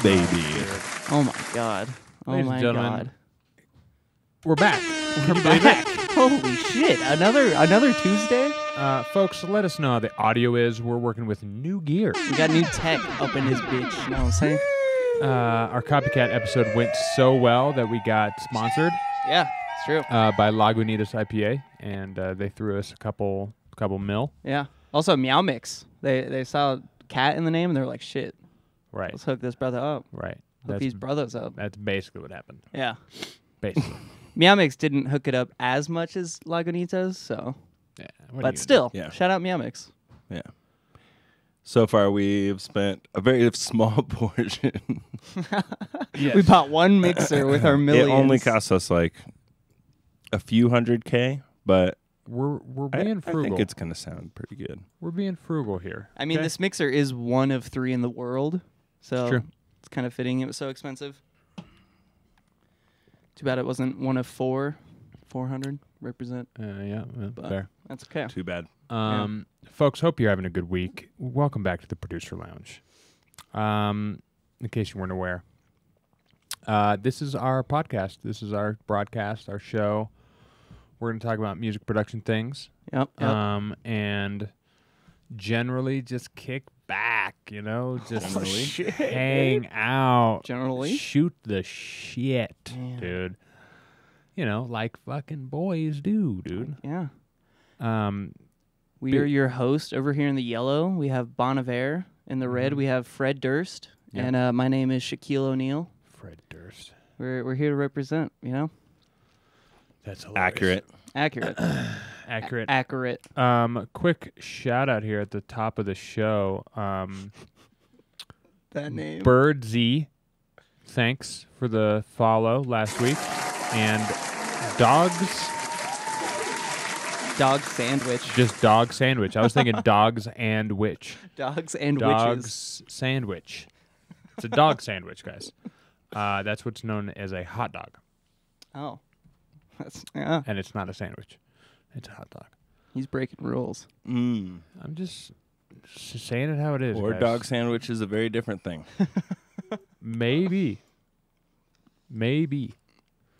baby. Oh my god. Oh Ladies my and gentlemen, god. We're back. We're back. Holy shit. Another Tuesday? Folks, let us know how the audio is. We're working with new gear. We got new tech up in this bitch. You know what I'm saying? Our copycat episode went so well that we got sponsored Yeah, it's true. by Lagunitas IPA, and they threw us a couple mil. Yeah. Also, Meow Mix. They saw cat in the name and they were like, shit, Right. let's hook this brother up. Right. Hook these brothers up. That's basically what happened. Yeah. Basically. Meow Mix didn't hook it up as much as Lagunitas, so. Yeah. But still, Yeah. shout out Meow Mix. Yeah. So far, we've spent a very small portion. Yes. We bought one mixer with our millions. It only cost us like a few $100K, but We're being I frugal. think it's going to sound pretty good. We're being frugal here. I mean, okay? this mixer is one of 3 in the world, so True. it's kind of fitting. It was so expensive. Too bad it wasn't one of 400 represent. Yeah, But fair. that's okay. Too bad. Folks, hope you're having a good week. Welcome back to the Producer Lounge. In case you weren't aware, this is our podcast. This is our broadcast, our show. We're going to talk about music production things. Yep. And generally just kick back, just hang out. Generally? Shoot the shit, Yeah. dude. Like fucking boys do, dude. Yeah. Um, We are your host over here in the yellow. We have Bonaventure. In the red, we have Fred Durst. Yeah. And my name is Shaquille O'Neal. Fred Durst. We're here to represent, That's hilarious. Accurate. Accurate. Accurate. Accurate. Quick shout out here at the top of the show. That name. Bird Z, thanks for the follow last week. And Dogs, Dog sandwich. just Dog Sandwich. I was thinking Dogs and Witch. Dogs and Dogs witches. Sandwich. It's a dog sandwich, guys. That's what's known as a hot dog. Oh. Yeah. And it's not a sandwich. It's a hot dog. He's breaking rules. Mm. I'm just saying it how it is, Or guys. dog sandwich is a very different thing. Maybe.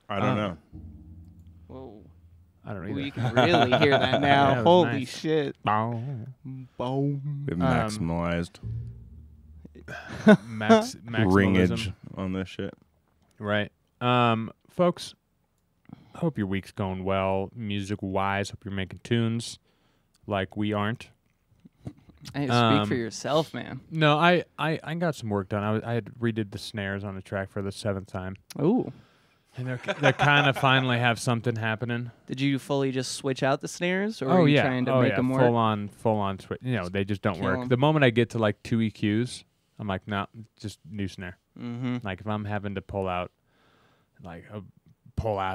I don't know. Whoa. I don't Ooh, either. you can really hear that now. Yeah, it was Holy nice. shit. Boom. Boom. We've maximalized Maximalism. ringage on this shit. Right. Folks, hope your week's going well music-wise. Hope you're making tunes like we aren't. Hey, speak for yourself, man. No, I got some work done. I had redid the snares on the track for the 7th time. Ooh. And they kind of finally have something happening. Did you fully just switch out the snares, or were you trying to make them work? Full on switch. They just don't Kill work. 'em. The moment I get to like 2 EQs, I'm like, no, just new snare. Mm-hmm. Like if I'm having to pull out a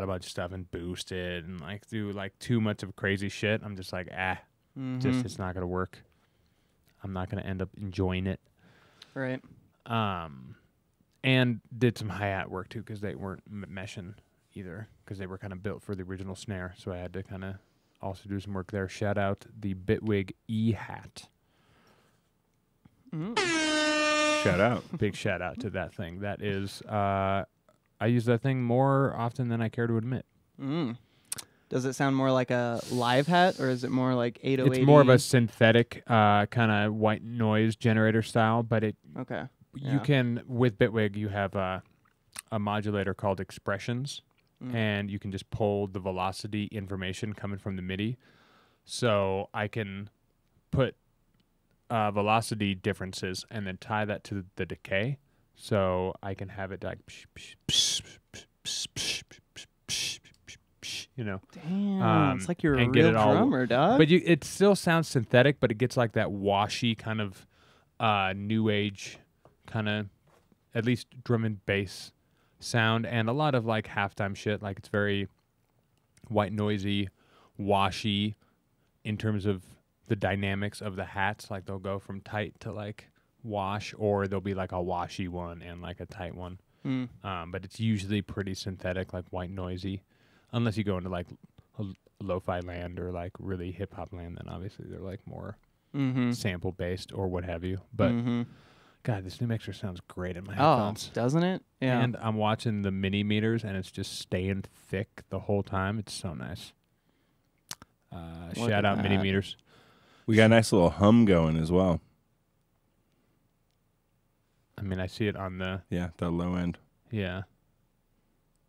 bunch of stuff and boost it and like do like too much of crazy shit, I'm just like, just it's not gonna work. I'm not gonna end up enjoying it. Right. And did some hi-hat work too because they weren't meshing either because they were kind of built for the original snare. So I had to kind of also do some work there. Shout out the Bitwig E-hat. Shout out. Big shout out to that thing. That is, I use that thing more often than I care to admit. Mm. Does it sound more like a live hat, or is it more like 808? It's more of a synthetic kind of white noise generator style, but Okay. you can, with Bitwig, you have a modulator called Expressions, and you can just pull the velocity information coming from the MIDI. So I can put velocity differences and then tie that to the decay. So I can have it like, Damn, it's like you're a and get real it all- drummer, dog. But it still sounds synthetic, but it gets like that washy kind of new age kind of, at least drum and bass sound, and a lot of like halftime shit. Like it's very white noisy, washy in terms of the dynamics of the hats. Like they'll go from tight to like wash, or there'll be like a washy one and like a tight one. But it's usually pretty synthetic, like white noisy, unless you go into like lo-fi land or like really hip hop land. Then obviously they're like more sample based or what have you. But God, this new mixer sounds great in my Oh, headphones. doesn't it? Yeah. And I'm watching the mini meters, and it's just staying thick the whole time. It's so nice. Look Shout at out mini that. meters. We got a nice little hum going as well. I mean, I see it on the Yeah, the low end. yeah.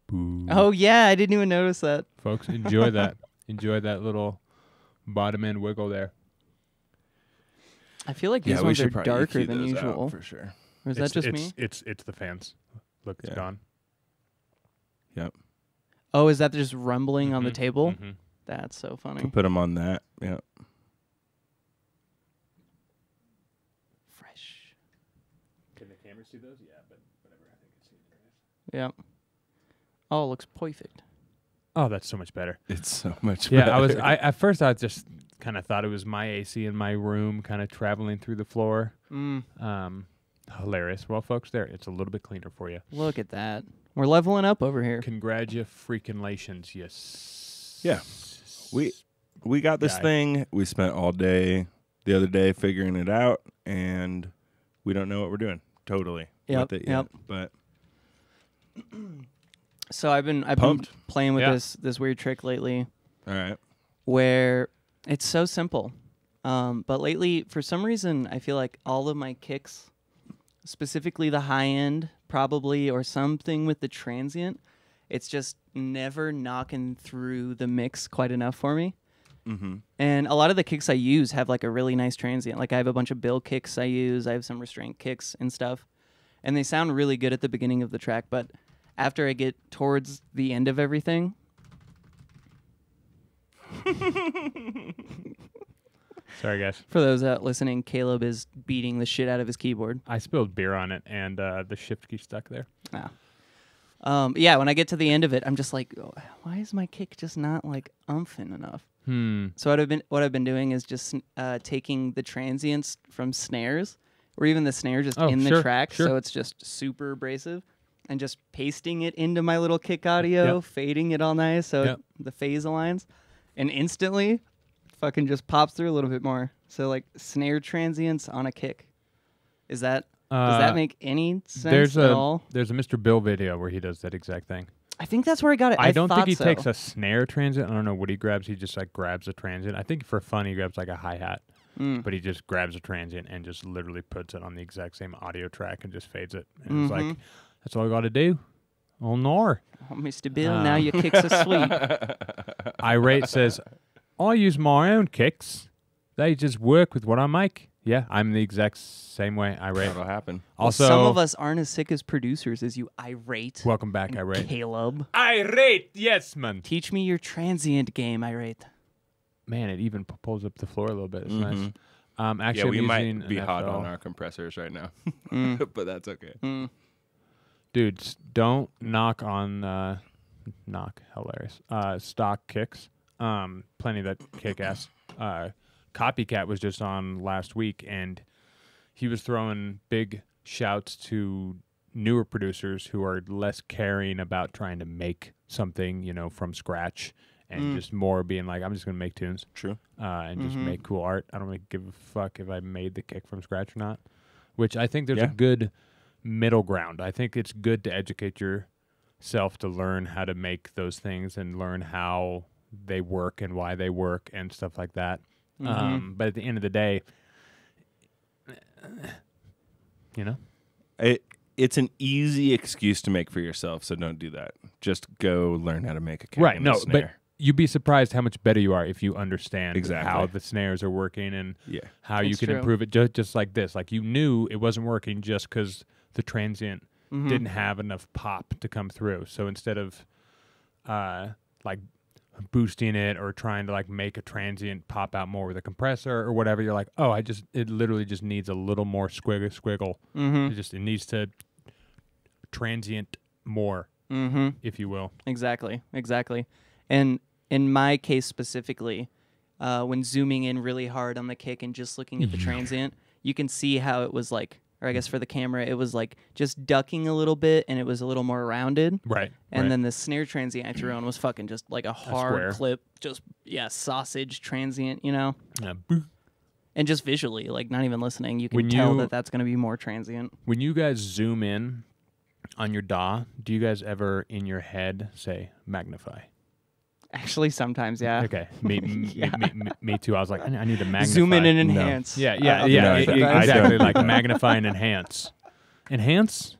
Boo. Oh yeah, I didn't even notice that. Folks, enjoy that. Enjoy that little bottom end wiggle there. I feel like these Yeah, we ones are should probably darker EQ than those out usual. for sure. Or is that just me? It's the fans. Look, it's Yeah. gone. Yep. Oh, is that just rumbling on the Mhm, table? mhm. That's so funny. Can put them on that. Yeah. Fresh. Can the camera see those? Yeah, but whatever. I think it's Yep. Oh, it looks perfect. Oh, that's so much better. It's so much Yeah, better. at first I just kind of thought it was my AC in my room kind of traveling through the floor. Hilarious. Well, folks, it's a little bit cleaner for you. Look at that. We're leveling up over here. Congratulations, yes. Yeah. We got this Guy. thing. We spent all day the other day figuring it out, and we don't know what we're doing totally Yep, with it yep. yet. But So I've been Pumped. playing with Yeah. this weird trick lately all right. where it's so simple. But lately, for some reason, I feel like all of my kicks, specifically the high end, probably, or something with the transient, it's just never knocking through the mix quite enough for me. Mm-hmm. And a lot of the kicks I use have like a really nice transient. Like I have a bunch of bill kicks I use. I have some restraint kicks and stuff. And they sound really good at the beginning of the track. But after I get towards the end of everything, Sorry, guys. for those out listening, Caleb is beating the shit out of his keyboard. I spilled beer on it, and the shift key stuck there. Yeah, when I get to the end of it, I'm just like, oh, why is my kick just not like umphing enough? So what I've been doing is just taking the transients from snares, or even the snare just in the track, so it's just super abrasive, and just pasting it into my little kick audio, fading it all nice so the phase aligns, and instantly, fucking just pops through a little bit more. So like snare transients on a kick, does that make any sense at all? There's a Mr. Bill video where he does that exact thing. I think that's where I got it. I don't think he so. takes a snare transient. I don't know what he grabs. He just like grabs a transient. I think for fun he grabs like a hi-hat, but he just grabs a transient and just literally puts it on the exact same audio track and just fades it. And it's like, that's all I got to do. Oh, no. Oh, Mr. Bill, now your kicks are sweet. Irate says, I use my own kicks. They just work with what I make. Yeah, I'm the exact same way, Irate. That'll happen. Also, some of us aren't as sick as producers as you, Irate. welcome back, Irate. Caleb. Irate, yes, man. Teach me your transient game, Irate. Man, it even pulls up the floor a little bit. It's nice. Actually, Yeah, we I'm might using be an hot FL. on our compressors right now, but that's okay. Dudes, don't knock on hilarious stock kicks. Plenty of that kick ass. Copycat was just on last week, and he was throwing big shouts to newer producers who are less caring about trying to make something, from scratch, and just more being like, I'm just gonna make tunes, True. and just make cool art. I don't really give a fuck if I made the kick from scratch or not. Which I think there's a good middle ground. I think it's good to educate yourself to learn how to make those things and learn how they work and why they work and stuff like that. But at the end of the day, It's an easy excuse to make for yourself, so don't do that. Just go learn how to make a kick. right? and No, a snare. but you'd be surprised how much better you are if you understand Exactly. how the snares are working and how you It's can true. improve it. Just like this, like you knew it wasn't working just because the transient didn't have enough pop to come through. So instead of like boosting it or trying to like make a transient pop out more with a compressor or whatever, you're like, oh, it literally just needs a little more squiggle. It needs to transient more, if you will. Exactly. And in my case specifically, when zooming in really hard on the kick and just looking at the transient, you can see how it was like, or I guess for the camera, it was like just ducking a little bit and it was a little more rounded. Right. And then the snare transient I threw on was fucking just like a hard square. clip, just, sausage transient, Yeah, boo. And just visually, like not even listening, you can When tell you- that that's going to be more transient. When you guys zoom in on your DAW, do you guys ever in your head say magnify? Actually, sometimes, yeah. Okay, me too. I was like, I need to magnify. Zoom in and No. enhance. Yeah, No, I don't. exactly. Like magnify and enhance, enhance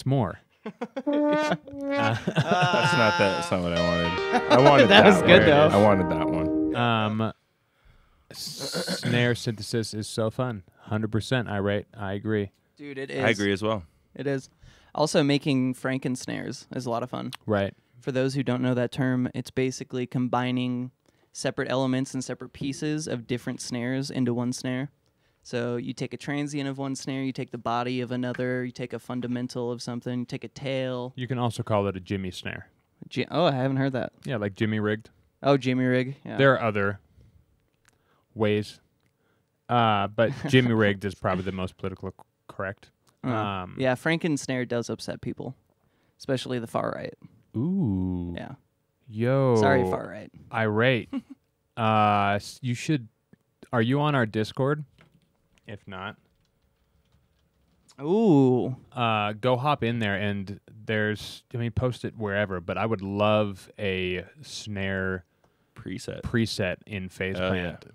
more. That's not that. That's not what I wanted. I wanted That that was good, one. though. I wanted that one. Snare synthesis is so fun. 100% irate. I agree. Dude, it is. I agree as well. It is. Also, making Franken snares is a lot of fun. Right. For those who don't know that term, it's basically combining separate elements and separate pieces of different snares into one snare. So you take a transient of one snare, you take the body of another, you take a fundamental of something, you take a tail. You can also call it a Jimmy snare. Oh, I haven't heard that. Yeah, like Jimmy rigged. Oh, Jimmy rig. Yeah. There are other ways, but Jimmy rigged is probably the most politically correct. Yeah, Franken snare does upset people, especially the far right. Ooh. Yeah. Yo. Sorry, far right. Irate. You should. Are you on our Discord? If not, Ooh. go hop in there and post it wherever. But I would love a snare preset in phase plant.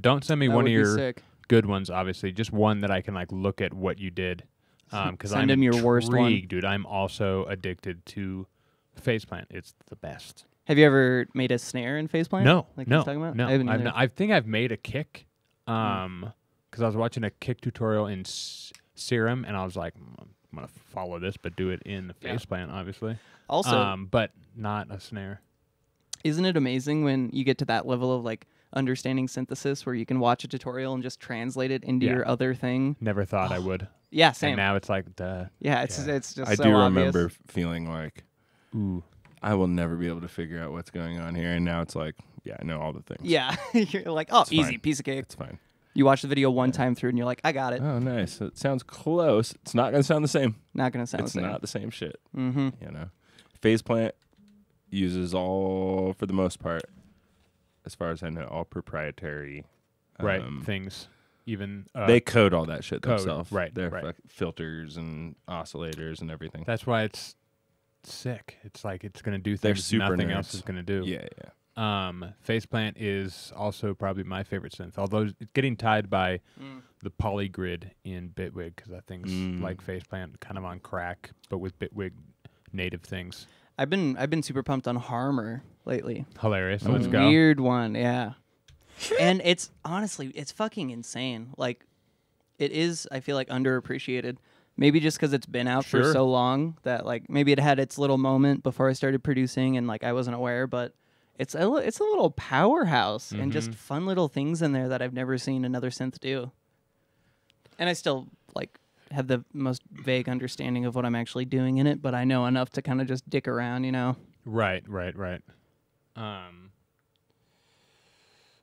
Don't send me That one would of be your sick. good ones, obviously. Just one that I can like look at what you did. Because Send I'm him your worst one. intrigued, dude. I'm also addicted to phase plant. It's the best. Have you ever made a snare in faceplant? No, Like no, you're talking about? no. I haven't I've either. not, I think I've made a kick. Because I was watching a kick tutorial in Serum, and I was like, I'm gonna follow this, but do it in the faceplant, obviously. Also, but not a snare. isn't it amazing when you get to that level of like understanding synthesis where you can watch a tutorial and just translate it into Yeah. your other thing? Never thought I would. Yeah, same. And now it's like, duh. Yeah, it's just I so do obvious. remember feeling like, Ooh. I will never be able to figure out what's going on here. And now it's like, yeah, I know all the things. Yeah, you're like, oh, It's easy, fine. piece of cake. It's fine. You watch the video one time through and you're like, I got it. Oh, nice. It sounds close. It's not going to sound the same. Not gonna sound It's the same. not the same shit. Mm-hmm. You know, phase plant uses all, for the most part, as far as I know, all proprietary. Right, things. Even They code all that shit code, themselves. right, Their right. filters and oscillators and everything. That's why it's sick. It's like it's gonna do They're things super nothing nerds. else is gonna do. Yeah. Faceplant is also probably my favorite synth, although it's getting tied by the polygrid in Bitwig because that thing's like Faceplant, kind of on crack, but with Bitwig native things. I've been super pumped on Harmer lately. Hilarious. Let's go. Weird one, yeah. And it's honestly, it's fucking insane. Like, it is, I feel like, underappreciated. Maybe just because it's been out for Sure. so long that, like, maybe it had its little moment before I started producing and, like, I wasn't aware, but it's a little powerhouse and just fun little things in there that I've never seen another synth do. And I still, like, have the most vague understanding of what I'm actually doing in it, but I know enough to kind of just dick around, you know? Right.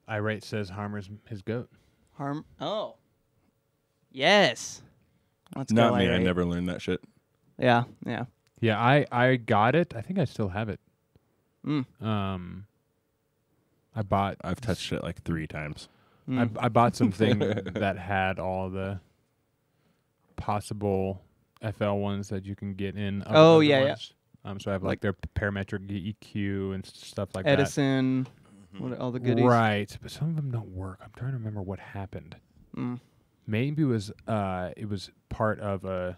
Irate says Harmer's his goat. Oh. Yes. Let's Not go, me. I Irate. never learned that shit. Yeah. Yeah, I got it. I think I still have it. I bought. I've touched it like 3 times. I bought something that had all the possible FL ones that you can get in. Oh, other yeah. ones. So I have like their parametric EQ and stuff like Edison, what, all the that. goodies. Right, but some of them don't work. I'm trying to remember what happened. Maybe it was part of a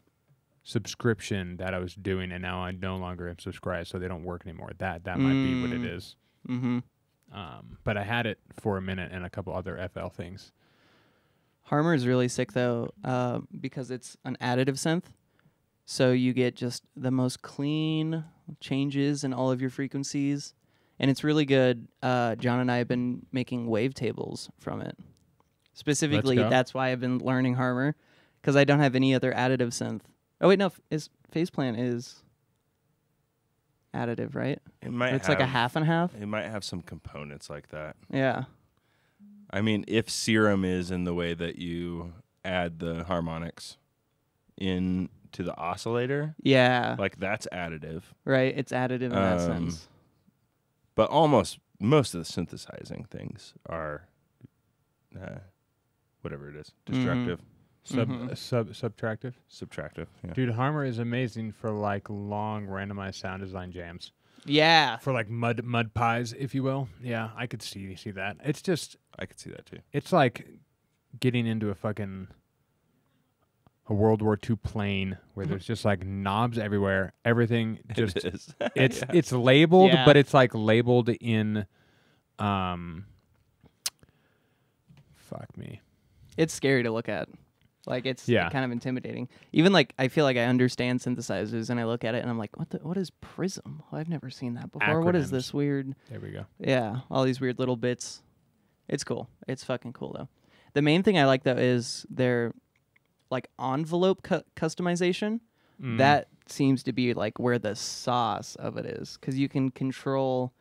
subscription that I was doing, and now I no longer am subscribed, so they don't work anymore. That might be what it is. Mm-hmm. But I had it for a minute and a couple other FL things. Harmer is really sick though, because it's an additive synth. So you get just the most clean changes in all of your frequencies. And it's really good. John and I have been making wavetables from it. Specifically, Let's go. that's why I've been learning Harmer, because I don't have any other additive synth. Oh, wait, no. Faceplant is additive, right? It might. It's like a half and half. It might have some components like that. Yeah. I mean, if Serum is in the way that you add the harmonics in to the oscillator, Yeah. like that's additive. Right. It's additive in that sense. But almost most of the synthesizing things are whatever it is, destructive, Subtractive. subtractive. Yeah. Dude, Harmer is amazing for like long randomized sound design jams. Yeah. For like mud pies, if you will. Yeah, I could see that. It's just I could see that too. it's like getting into a World War II plane where there's just like knobs everywhere. Everything just It is. it's labeled, Yeah. but it's like labeled in fuck me. It's scary to look at. Like it's Yeah. kind of intimidating. Even like I feel like I understand synthesizers and I look at it and I'm like, what is Prism? Well, I've never seen that before. What is Acronyms. this weird? There we go. Yeah, all these weird little bits. It's cool. It's fucking cool though. The main thing I like though is their like envelope customization. That seems to be like where the sauce of it is, because you can control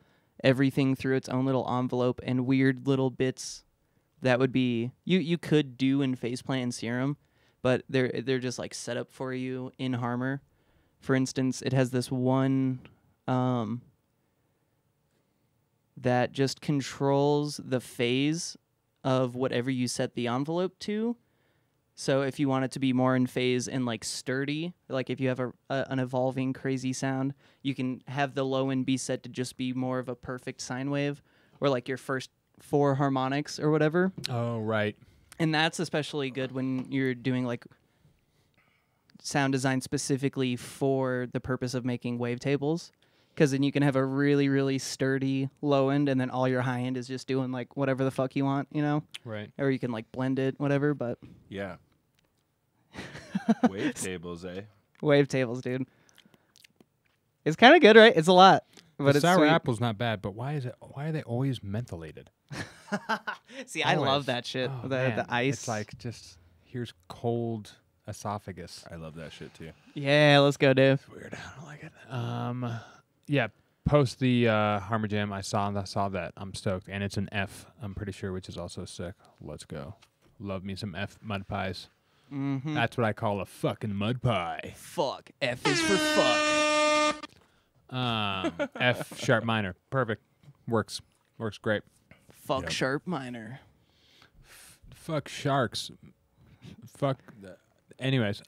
everything through its own little envelope and weird little bits that would be you could do in Faceplant and Serum, but they're just like set up for you in Harmer. For instance, it has this one that just controls the phase of whatever you set the envelope to. So if you want it to be more in phase and like sturdy, like if you have an evolving crazy sound, you can have the low end be set to just be more of a perfect sine wave, or like your first 4 harmonics or whatever. Oh, right. And that's especially good when you're doing like sound design specifically for the purpose of making wavetables, because then you can have a really, really sturdy low end and then all your high end is just doing like whatever the fuck you want, you know? Right. Or you can like blend it, whatever, but Yeah. Wavetables, eh? wavetables, dude. It's kind of good, right? It's a lot, but The it's sour sweet. apple's not bad, but why are they always mentholated? See, I Always. love that shit. Oh, the man. ice. It's like just here's cold esophagus. I love that shit too. Yeah, let's go, Dave. Weird. I don't like it. Yeah. Post the Harmer Jam. I saw that. I'm stoked, and it's an F. I'm pretty sure, which is also sick. Let's go. Love me some F mud pies. Mm-hmm. That's what I call a fucking mud pie. Fuck. F is for fuck. F sharp minor. Perfect. Works great. Fuck Yep. sharp minor. Fuck sharks. Fuck. Anyways,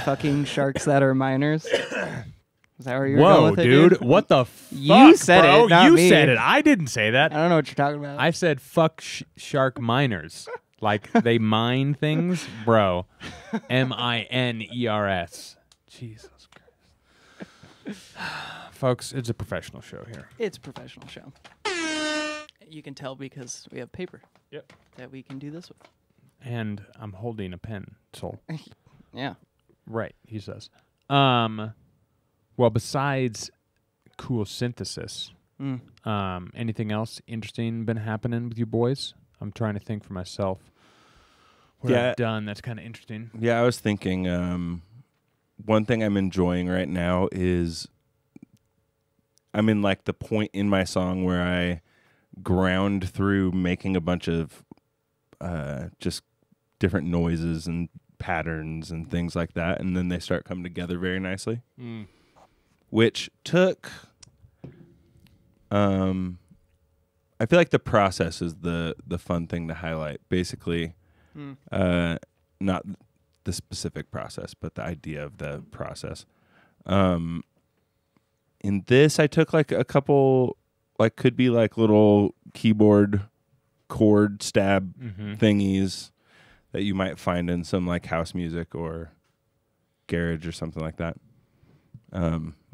Fucking sharks that are minors. Is that where you were whoa, going with it, dude. What the fuck, You said bro? it, not you me. said it. I didn't say that. I don't know what you're talking about. I said fuck shark miners. Like they mine things, bro. MINERS. Jesus Christ. Folks, it's a professional show here. It's a professional show. You can tell because we have paper. Yep. That we can do this with. And I'm holding a pencil. Yeah. Right, he says. Well, besides cool synthesis, anything else interesting been happening with you boys? I'm trying to think for myself what Yeah. I've done that's kind of interesting. Yeah, I was thinking one thing I'm enjoying right now is I'm in like the point in my song where I ground through making a bunch of just different noises and patterns and things like that, and then they start coming together very nicely. Which took I feel like the process is the fun thing to highlight. Basically, not the specific process, but the idea of the process. In this, I took like a couple, like could be like little keyboard chord stab thingies that you might find in some like house music or garage or something like that.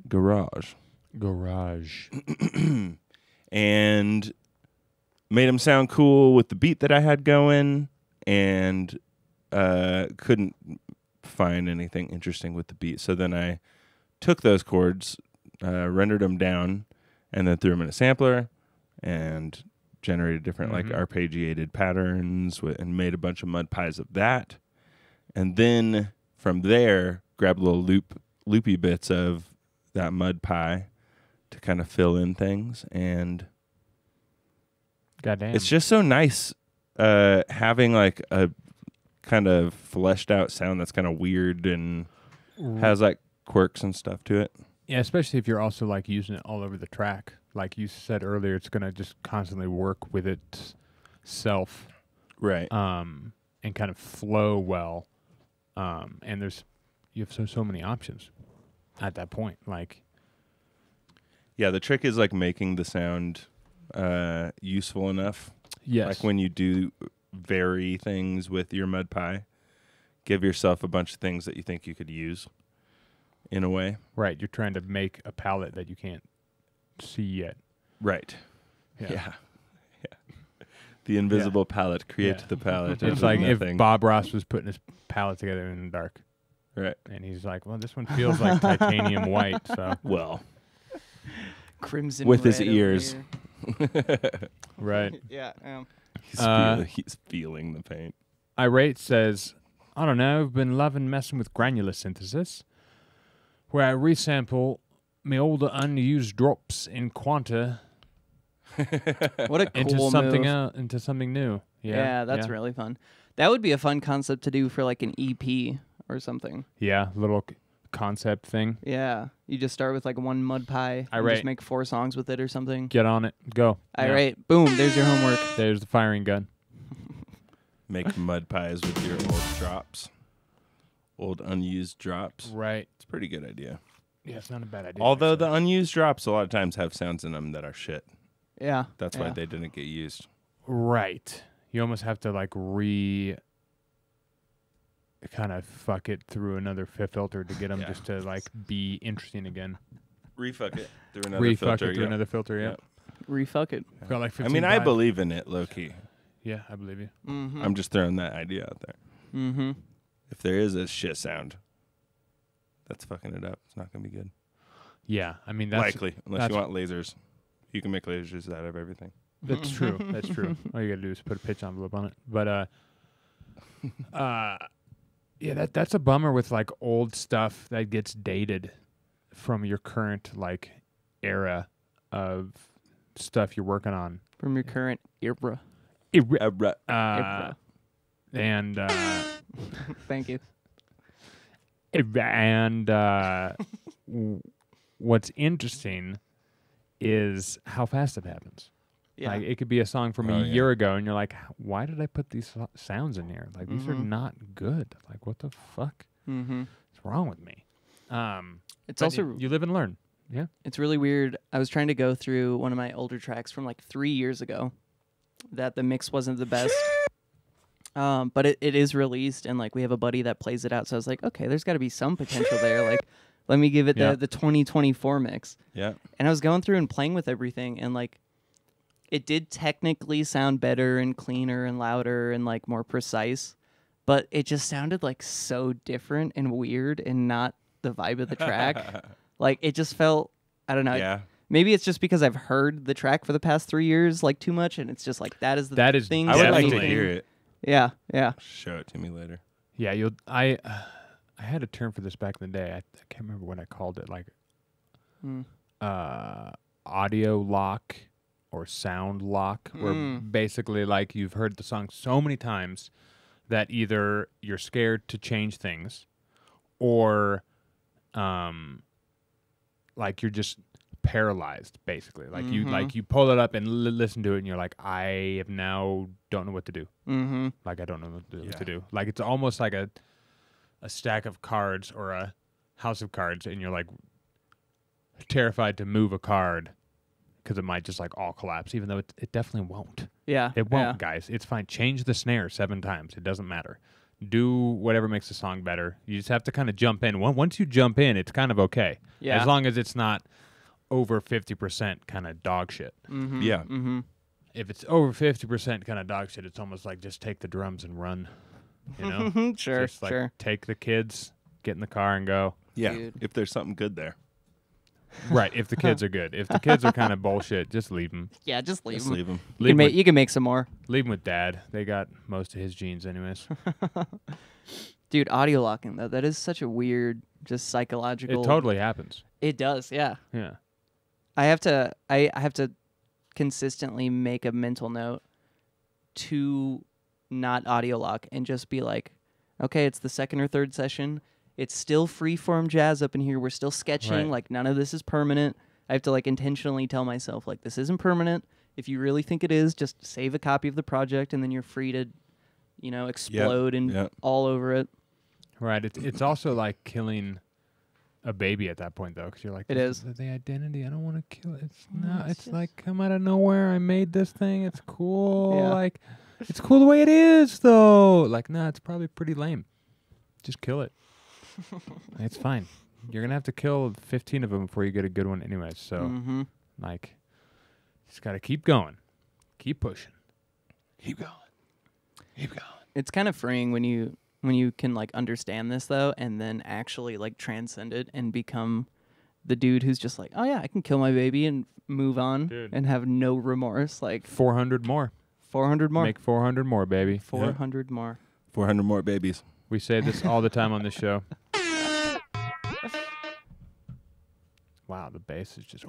Garage. And made them sound cool with the beat that I had going, and couldn't find anything interesting with the beat. So then I took those chords, rendered them down, and then threw them in a sampler and generated different like arpeggiated patterns and made a bunch of mud pies of that. And then from there, grabbed little loopy bits of that mud pie to kind of fill in things. And Goddamn. it's just so nice having like a kind of fleshed out sound that's kind of weird and has like quirks and stuff to it. Yeah, especially if you're also like using it all over the track. Like you said earlier, it's gonna just constantly work with itself. Right. and kind of flow well. And you have so many options at that point. Like, Yeah, the trick is like making the sound useful enough. yes, Like when you do vary things with your mud pie, give yourself a bunch of things that you think you could use in a way. right. You're trying to make a palette that you can't see yet. Right. Yeah. Yeah. The invisible palette creates Yeah. the palette. It's like if Bob Ross was putting his palette together in the dark. Right. And he's like, well, this one feels like titanium white. So, Well, Crimson with his red over ears. here. right. Yeah. He's feeling the paint. Irate says, I don't know, I've been loving messing with granular synthesis, where I resample my older unused drops in Quanta What a into cool something move. into something new. Yeah, that's really fun. That would be a fun concept to do for like an EP or something. Yeah, little concept thing. Yeah, you just start with like one mud pie and Irate. just make 4 songs with it or something. Get on it. Go. All Yeah. right, boom, there's your homework. There's the firing gun. Make mud pies with your old drops. Old unused drops. Right. It's a pretty good idea. Yeah, it's not a bad idea. Although actually. the unused drops a lot of times have sounds in them that are shit. Yeah. That's yeah. why they didn't get used. Right. You almost have to like kind of fuck it through another filter to get them just to like be interesting again. Refuck it through another Refuck filter. it through another filter, yeah. Refuck it. I've got like I 15 mean, I times. believe in it, low key. Yeah, I believe you. Mm-hmm. I'm just throwing that idea out there. Mm-hmm. If there is a shit sound, that's fucking it up. It's not gonna be good. Yeah, I mean that's Likely, unless you want lasers. You can make lasers out of everything. That's true. That's true. All you gotta do is put a pitch envelope on it. But yeah, that's a bummer with like old stuff that gets dated from your current like era of stuff you're working on. From your current era. And Thank you. and what's interesting is how fast it happens. Yeah. Like it could be a song from a year ago, and you're like, "Why did I put these sounds in here? Like these are not good. Like what the fuck? Mm-hmm. What's wrong with me?" It's but also you live and learn. Yeah. It's really weird. I was trying to go through one of my older tracks from like 3 years ago that the mix wasn't the best. But it is released, and like we have a buddy that plays it out. So I was like, okay, there's got to be some potential there. Like, let me give it the 2024 mix. Yeah. And I was going through and playing with everything, and like it did technically sound better and cleaner and louder and like more precise, but it just sounded like so different and weird and not the vibe of the track. Like it just felt, I don't know. Yeah. Maybe it's just because I've heard the track for the past 3 years like too much, and it's just like that is thing. I would like to Definitely. hear it. Yeah, yeah. Show it to me later. Yeah. I had a term for this back in the day. I can't remember what I called it. Like audio lock or sound lock, where basically like you've heard the song so many times that either you're scared to change things or like you're just paralyzed basically. Like you pull it up and listen to it and you're like, I have now don't know what to do. Mm-hmm. Like I don't know what to do. Like it's almost like a stack of cards or a house of cards, and you're like terrified to move a card because it might just like all collapse, even though it definitely won't. Yeah. It won't, yeah. guys. It's fine. Change the snare 7 times. It doesn't matter. Do whatever makes the song better. You just have to kind of jump in. Once you jump in, it's kind of okay. Yeah. As long as it's not over 50% kind of dog shit. Mm-hmm. Yeah. Mm-hmm. If it's over 50% kind of dog shit, it's almost like just take the drums and run. You know? Sure, Just like sure. take the kids, get in the car and go. Yeah. Dude. If there's something good there. Right, if the kids are good. If the kids are kind of bullshit, just leave them. Yeah, just leave Just them. leave them. You can make some more. Leave them with Dad. They got most of his genes anyways. Dude, audio locking though, that is such a weird, just psychological. It totally happens. It does, yeah. Yeah. I have to consistently make a mental note to not audio lock and just be like, okay, it's the second or third session. It's still freeform jazz up in here. We're still sketching. Right. Like none of this is permanent. I have to like intentionally tell myself like this isn't permanent. If you really think it is, just save a copy of the project and then you're free to explode and all over it. Right. It's also like killing a baby at that point, though, because you're like, it is the identity. I don't want to kill it. It's not. It's like come out of nowhere. I made this thing. It's cool. Yeah. Like, it's cool the way it is, though. Like, nah, it's probably pretty lame. Just kill it. It's fine. You're gonna have to kill 15 of them before you get a good one, anyways. So, like, just gotta keep going, keep pushing, keep going, keep going. It's kind of freeing when you can like understand this though, and then actually like transcend it and become the dude who's just like, oh yeah, I can kill my baby and move on and have no remorse. Like 400 more. 400 more. Make 400 more, baby. 400 more. 400 more babies. We say this all the time on this show. Wow, the bass is just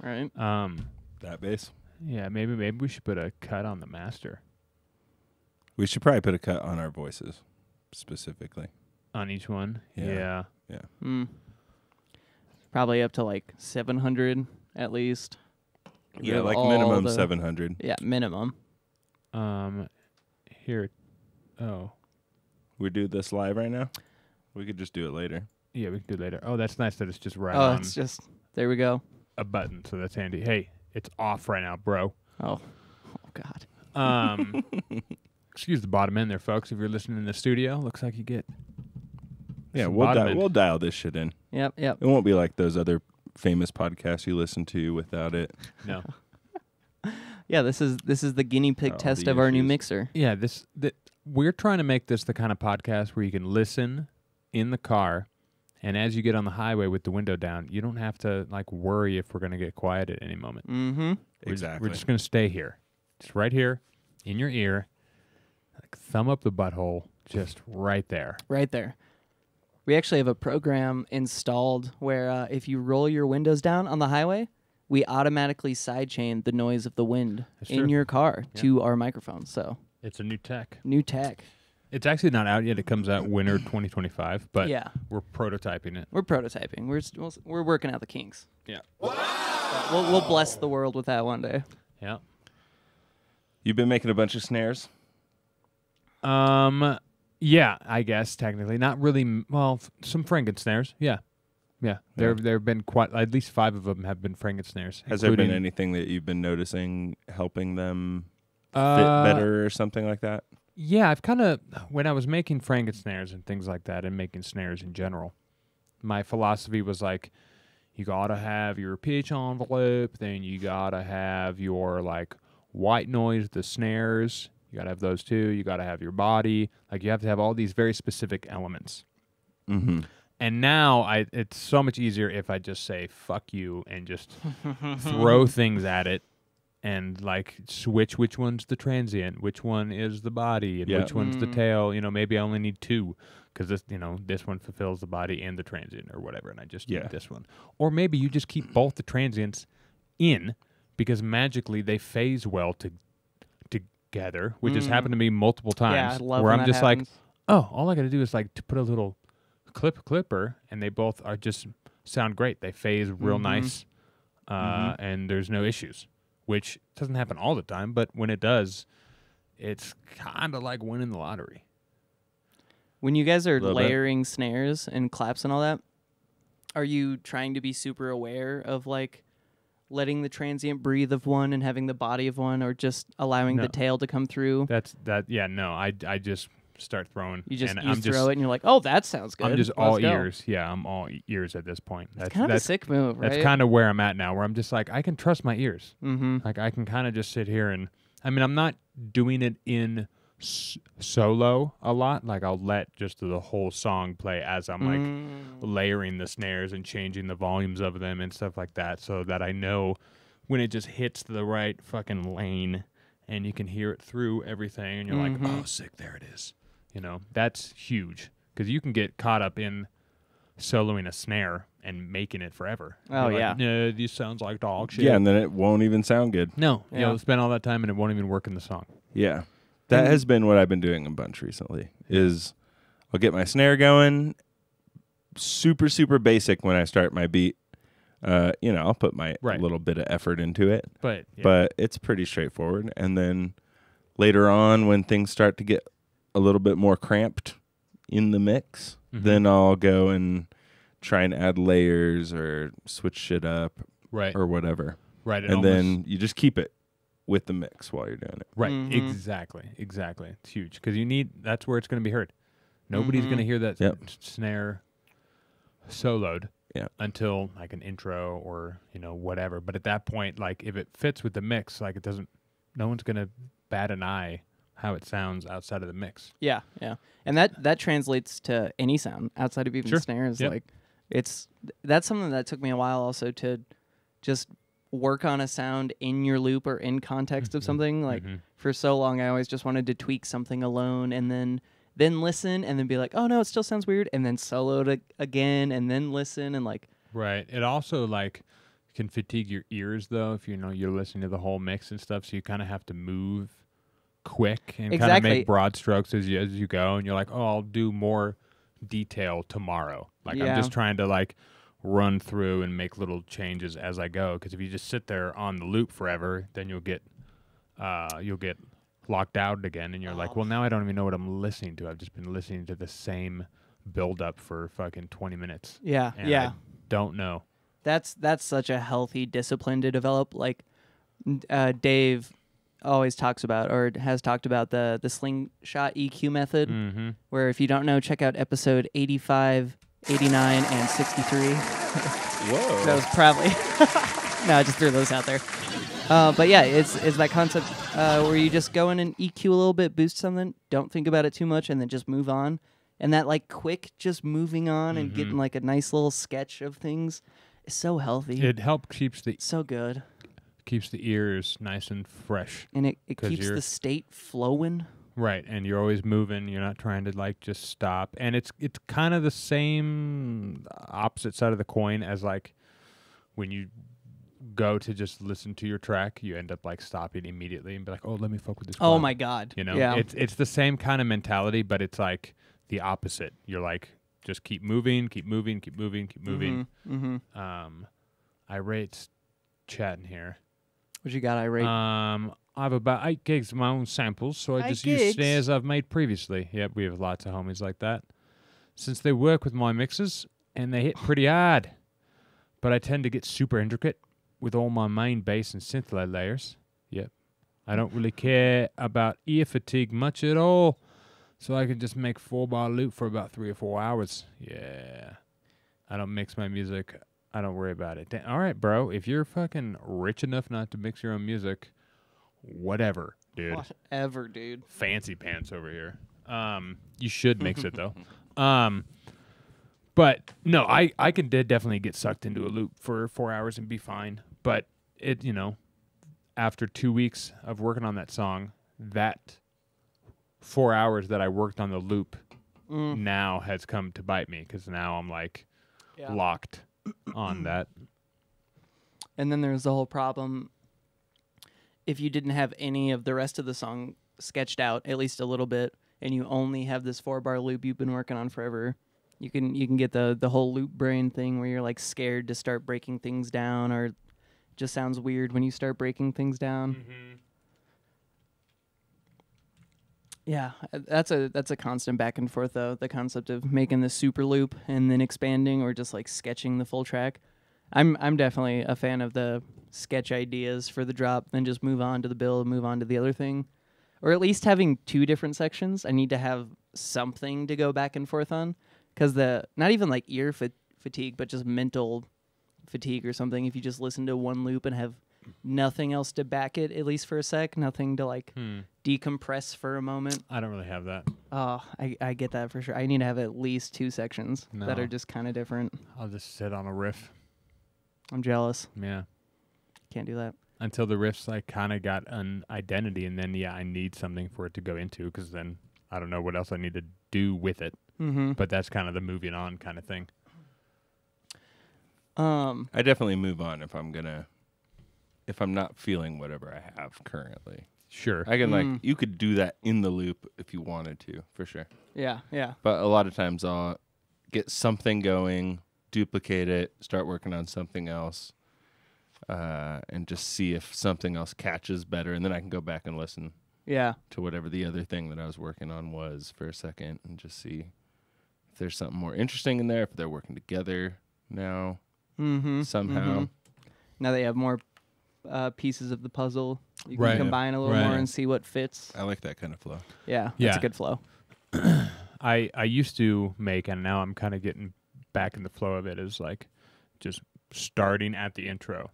right. That bass. Yeah, maybe we should put a cut on the master. We should probably put a cut on our voices, specifically. On each one? Yeah. Probably up to like 700 at least. Yeah, like minimum 700. Yeah, minimum. Here. Oh. We do this live right now? We could just do it later. Yeah, we can do it later. Oh, that's nice that it's just right on. Oh, it's just, there we go. A button, so that's handy. Hey, it's off right now, bro. Oh God. Excuse the bottom end there, folks. If you're listening in the studio, looks like you get. Yeah, we'll dial this shit in. Yep. It won't be like those other famous podcasts you listen to without it. No. Yeah, this is the guinea pig test of our new mixer. Yeah, we're trying to make this the kind of podcast where you can listen in the car, and as you get on the highway with the window down, you don't have to like worry if we're going to get quiet at any moment. Mm-hmm. Exactly. We're just going to stay here, just right here in your ear, like thumb up the butthole, just right there. Right there. We actually have a program installed where if you roll your windows down on the highway, we automatically sidechain the noise of the wind in your car to our microphone. So it's a new tech. New tech. It's actually not out yet. It comes out winter 2025, but we're prototyping it. We're prototyping. We're working out the kinks. Yeah. Wow. We'll bless the world with that one day. Yeah. You've been making a bunch of snares? Yeah, I guess technically not really. Well, some Franken snares. Yeah. There have been quite at least 5 of them have been Franken snares. Has there been anything that you've been noticing helping them fit better or something like that? Yeah, I've kind of when I was making Franken snares and things like that, and making snares in general, my philosophy was like, you gotta have your pitch envelope, then you gotta have your like white noise, the snares. You gotta have those too. You gotta have your body. Like you have to have all these very specific elements. Mm-hmm. And now it's so much easier if I just say fuck you and just throw things at it and like switch which one's the transient, which one is the body, and which one's the tail. You know, maybe I only need 2 because this one fulfills the body and the transient or whatever, and I just need this one. Or maybe you just keep both the transients in because magically they phase well together, which has happened to me multiple times. Yeah, I love where when I'm that just happens. like, oh, all I got to do is like to put a little clipper, and they both are just sound great. They phase real nice, and there's no issues, which doesn't happen all the time, but when it does, it's kind of like winning the lottery. When you guys are layering snares and claps and all that, are you trying to be super aware of like letting the transient breathe of one and having the body of one, or just allowing the tail to come through? I just start throwing. You throw it and you're like, oh, that sounds good. I'm just all ears. Yeah, I'm all ears at this point. That's kind of a sick move, right? That's kind of where I'm at now, where I'm just like, I can trust my ears. Mm-hmm. Like I can kind of just sit here and, I mean, I'm not doing it in solo a lot. Like I'll let just the whole song play as I'm like layering the snares and changing the volumes of them and stuff like that, so that I know when it just hits the right fucking lane and you can hear it through everything and you're like, oh, sick, there it is. You know, that's huge because you can get caught up in soloing a snare and making it forever. Oh, you're yeah. like, no, this sounds like dog shit. Yeah, and then it won't even sound good. No. Yeah. You'll spend all that time and it won't even work in the song. Yeah. That has been what I've been doing a bunch recently, is I'll get my snare going, super, super basic when I start my beat. I'll put my little bit of effort into it. But it's pretty straightforward. And then later on, when things start to get a little bit more cramped in the mix, then I'll go and try and add layers or switch shit up or whatever. Right. And then you just keep it with the mix while you're doing it. Right. Exactly. It's huge because that's where it's going to be heard. Nobody's going to hear that snare soloed until like an intro or, whatever. But at that point, like if it fits with the mix, like no one's going to bat an eye how it sounds outside of the mix. Yeah. And that translates to any sound outside of even snares. Yep. Like that's something that took me a while also to just work on a sound in your loop or in context of something. Like for so long, I always just wanted to tweak something alone and then listen and then be like, oh no, it still sounds weird, and then solo it again and then listen and like. Right. It also like can fatigue your ears though if you're listening to the whole mix and stuff. So you kind of have to move quick and kind of make broad strokes as you go, and you're like, oh, I'll do more detail tomorrow. Like I'm just trying to like run through and make little changes as I go, because if you just sit there on the loop forever, then you'll get locked out again, and you're like, well, now I don't even know what I'm listening to. I've just been listening to the same build up for fucking 20 minutes. Yeah. I don't know. That's such a healthy discipline to develop. Like Dave always talks about, or has talked about, the slingshot EQ method, where if you don't know, check out episode 85, 89, and 63. Whoa. That was probably... No, I just threw those out there. But yeah, it's that concept where you just go in and EQ a little bit, boost something, don't think about it too much, and then just move on. And that like quick just moving on and getting like a nice little sketch of things is so healthy. It helps keeps the ears nice and fresh. And it keeps the state flowing. Right, and you're always moving. You're not trying to like just stop. And it's kind of the same opposite side of the coin as like when you go to just listen to your track, you end up like stopping immediately and be like, oh, let me fuck with this. Oh my God. Yeah. It's the same kind of mentality, but it's like the opposite. You're like, just keep moving. Irate's chatting here. What you got, Irate? I have about 8 gigs of my own samples, so I just use snares I've made previously. Yep, we have lots of homies like that. Since they work with my mixes, and they hit pretty hard. But I tend to get super intricate with all my main bass and synth layers. Yep. I don't really care about ear fatigue much at all, so I can just make 4-bar loop for about 3 or 4 hours. Yeah. I don't mix my music. I don't worry about it. All right, bro. If you're fucking rich enough not to mix your own music, whatever, dude. Whatever, dude. Fancy pants over here. You should mix it though. But no, I can definitely get sucked into a loop for 4 hours and be fine. But it, after 2 weeks of working on that song, that 4 hours that I worked on the loop now has come to bite me, because now I'm like locked on that. And then there's the whole problem. If you didn't have any of the rest of the song sketched out, at least a little bit, and you only have this 4-bar loop you've been working on forever, you can get the whole loop brain thing where you're like scared to start breaking things down, or it just sounds weird when you start breaking things down. Yeah, that's a constant back and forth though. The concept of making the super loop and then expanding, or just like sketching the full track. I'm definitely a fan of the sketch ideas for the drop, then just move on to the build, move on to the other thing. Or at least having 2 different sections. I need to have something to go back and forth on, because not even like ear fatigue, but just mental fatigue or something. If you just listen to one loop and have nothing else to back it, at least for a sec, nothing to like decompress for a moment. I don't really have that. Oh, I get that for sure. I need to have at least 2 sections that are just kind of different. I'll just sit on a riff. I'm jealous. Yeah. Can't do that. Until the riffs like kind of got an identity, and then I need something for it to go into, because then I don't know what else I need to do with it. But that's kind of the moving on kind of thing. I definitely move on if I'm not feeling whatever I have currently. Sure. I can you could do that in the loop if you wanted to, for sure. Yeah. But a lot of times I'll get something going, duplicate it, start working on something else, and just see if something else catches better, and then I can go back and listen. Yeah. to whatever the other thing that I was working on was for a second and just see if there's something more interesting in there, if they're working together now somehow. Now that you have more pieces of the puzzle, you can Right. combine a little Right. more and see what fits. I like that kind of flow. Yeah, that's Yeah. a good flow. I used to make, and now I'm kind of getting back in the flow of it, is like just starting at the intro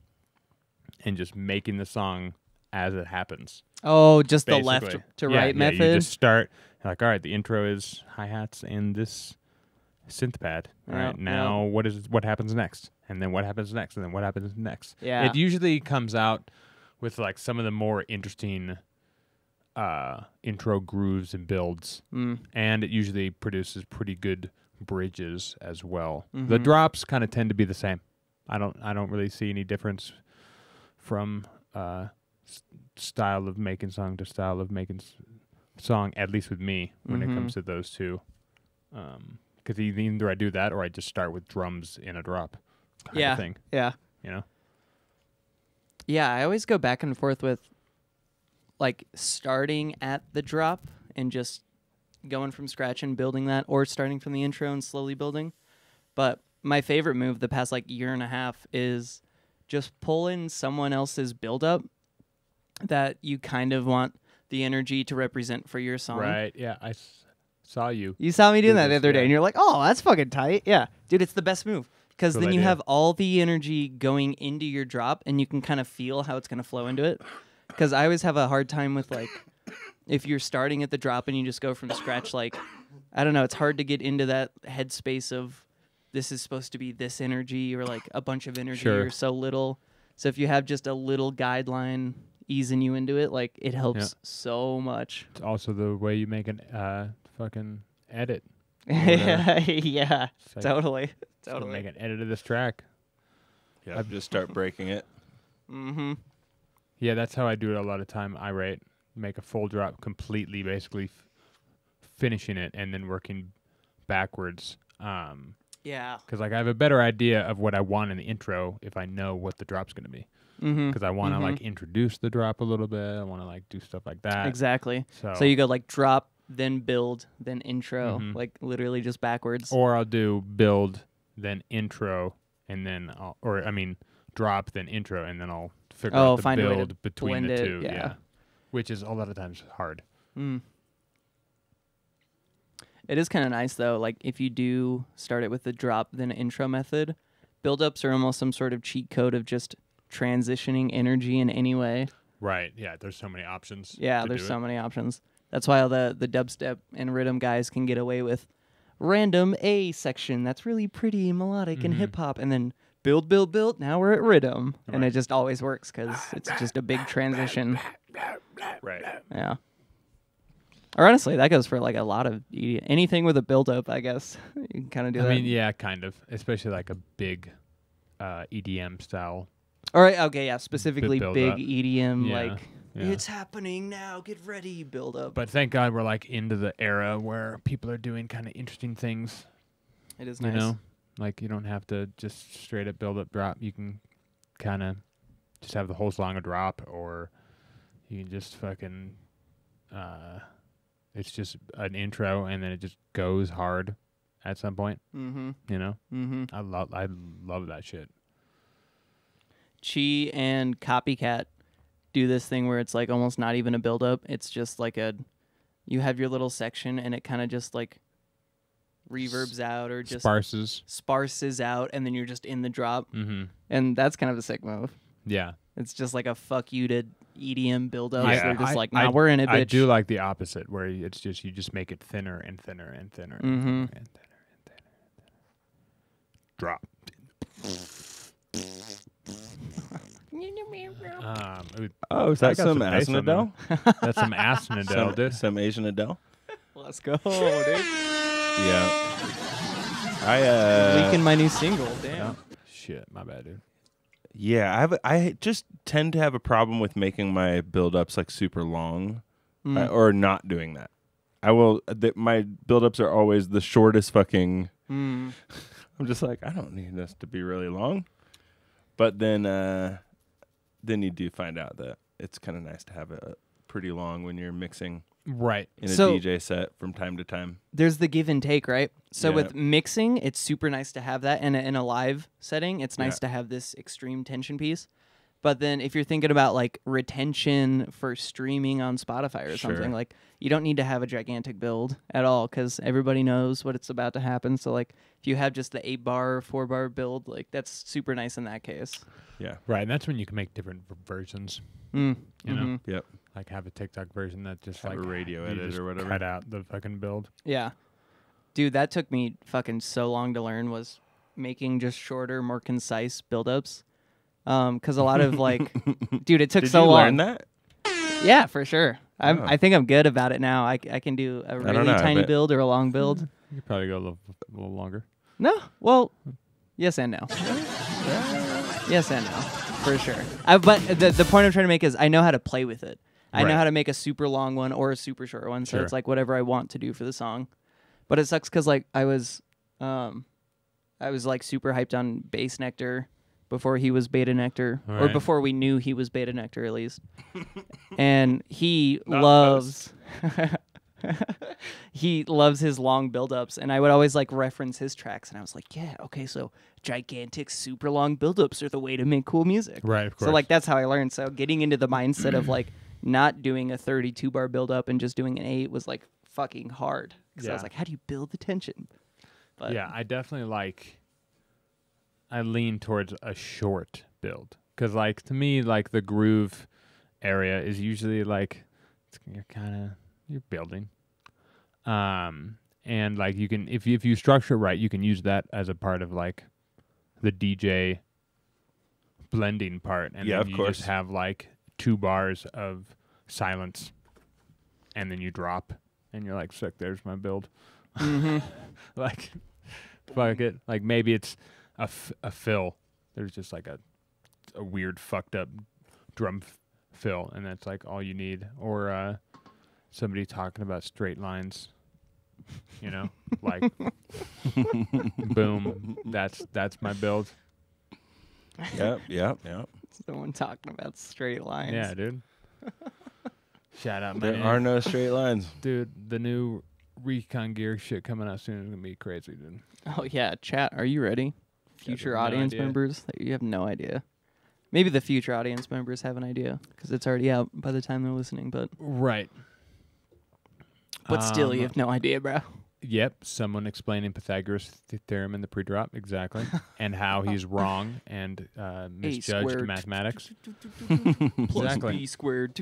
and just making the song as it happens. Oh, just the Basically. left to Yeah, right yeah, method. You just start like, all right, the intro is hi-hats and this synth pad. All right, Yep, now what happens next? And then what happens next? And then what happens next? Yeah. It usually comes out with like some of the more interesting intro grooves and builds. And it usually produces pretty good bridges as well. The drops kind of tend to be the same. I don't really see any difference from style of making song to style of making song, at least with me, when it comes to those two. Because either I do that or I just start with drums in a drop kind of thing. Yeah. You know? Yeah, I always go back and forth with like starting at the drop and just going from scratch and building that, or starting from the intro and slowly building. But my favorite move the past like year and a half is just pull in someone else's build up that you kind of want the energy to represent for your song. Right. Yeah. I saw you. You saw me doing that the this, other day, yeah. and you're like, "Oh, that's fucking tight." Yeah, dude, it's the best move because Cool then you idea. have all the energy going into your drop, and you can kind of feel how it's gonna flow into it. Because I always have a hard time with like, if you're starting at the drop and you just go from scratch, like, I don't know, it's hard to get into that headspace of this is supposed to be this energy or like a bunch of energy Sure. or so little. So if you have just a little guideline easing you into it, like it helps so much. It's also the way you make an fucking edit. yeah, It's like, totally. just gonna make an edit of this track. Yeah, just start breaking it. Mm-hmm. Yeah, that's how I do it a lot of time. I rate, make a full drop completely, basically finishing it and then working backwards. Yeah. Because like I have a better idea of what I want in the intro if I know what the drop's going to be. Mm-hmm. Because I want to like introduce the drop a little bit. I want to like do stuff like that. Exactly. So, So you go like drop, then build, then intro, like literally just backwards. or I'll do build, then intro, and then drop, then intro, and then I'll figure out the find a way to build between blend the it, two. yeah. Which is a lot of times hard. It is kind of nice though. Like if you do start it with the drop, then intro method, build-ups are almost some sort of cheat code of just transitioning energy in any way. Right. Yeah. There's so many options. Yeah, to there's do so it. many options. That's why all the dubstep and rhythm guys can get away with random A section that's really pretty melodic and hip hop, and then build. Now we're at rhythm, and it just always works because it's just a big transition. Right. Yeah. Or honestly, that goes for like a lot of anything with a build up. I guess you can kind of do that. I mean, yeah, kind of. Especially like a big EDM style. All right. Okay. Yeah. Specifically, build big up. EDM. Yeah, Like yeah. it's happening now. Get ready. Build up. But thank God we're like into the era where people are doing kind of interesting things. It is You nice. know, like you don't have to just straight up build up drop. You can kind of just have the whole song a drop, or you can just fucking. It's just an intro and then it just goes hard at some point. Mm-hmm. You know, Mm-hmm. I love that shit. Chi and Copycat do this thing where it's like almost not even a build up. It's just like you have your little section and it kind of just like reverbs out or just sparses out, and then you're just in the drop. Mm-hmm. And that's kind of a sick move. Yeah. It's just like a fuck you to EDM build up. Yeah. They're just like, I- nah, we're in it, bitch. I do like the opposite, where it's just you just make it thinner and thinner and thinner and thinner and thinner and thinner. Drop. Oh, is I that got some bass on Aznadel? That's some Aznadel, dude. Some Asian Adele? Let's go, dude. Yeah. I Leaking my new single. Damn. Yeah. Shit, my bad, dude. Yeah, I just tend to have a problem with making my build-ups like super long, or not doing that. My build-ups are always the shortest fucking. I'm just like, I don't need this to be really long, but then you do find out that it's kind of nice to have a pretty long when you're mixing Right. in a So- DJ set from time to time. There's the give and take, right? So Yeah. with mixing, it's super nice to have that, and in a live setting, it's nice Yeah. to have this extreme tension piece. But then if you're thinking about like retention for streaming on Spotify or Sure. something, like you don't need to have a gigantic build at all because everybody knows what it's about to happen. So like if you have just the 8-bar or 4-bar build, like that's super nice in that case. Yeah. Right, and that's when you can make different versions. Mm. You know? Mhm. Yep. Like have a TikTok version that just Have like a radio you edit just or whatever. cut out the fucking build. Yeah. Dude, that took me fucking so long to learn was making just shorter, more concise build-ups. 'Cause a lot of like, dude, it took Did so you long. learn that? Yeah, for sure. Oh. I think I'm good about it now. I can do a don't really know, I tiny bet. build or a long build. You could probably go a little longer. No, well, yes and no. Yes and no, for sure. But the point I'm trying to make is I know how to play with it. I know Right. how to make a super long one or a super short one, so Sure. it's like whatever I want to do for the song. But it sucks because like I was like super hyped on Bass Nectar before he was Beta Nectar, or Right. before we knew he was Beta Nectar at least. And he Not loves he loves his long build-ups, and I would always like reference his tracks, and I was like, yeah, okay, so gigantic super long build-ups are the way to make cool music. Right, of course. So like that's how I learned. So getting into the mindset of like not doing a 32 bar build-up and just doing an 8 was like fucking hard. Because I was Yeah. like, how do you build the tension? But yeah, I definitely I lean towards a short build because, like, to me, like the groove area is usually like you're building, and like you can if you structure it right, you can use that as a part of like the DJ blending part, and Yeah, then of you course. just have like 2 bars of silence, and then you drop, and you're like, sick. There's my build. Like, fuck it. Like maybe it's a fill. There's just like a weird fucked up drum fill, and that's like all you need. Or somebody talking about straight lines. You know, like boom. That's my build. Yep. someone talking about straight lines. Yeah, dude. Shout out, There man. are no straight lines. Dude, the new Recon gear shit coming out soon is gonna be crazy, dude. Oh yeah, chat. Are you ready? Future no audience idea. members, you have no idea. Maybe the future audience members have an idea because it's already out by the time they're listening. But Right. still, you have no idea, bro. Yep, someone explaining Pythagoras' theorem in the pre-drop, exactly, and how he's wrong and misjudged squared mathematics. Plus Exactly. b squared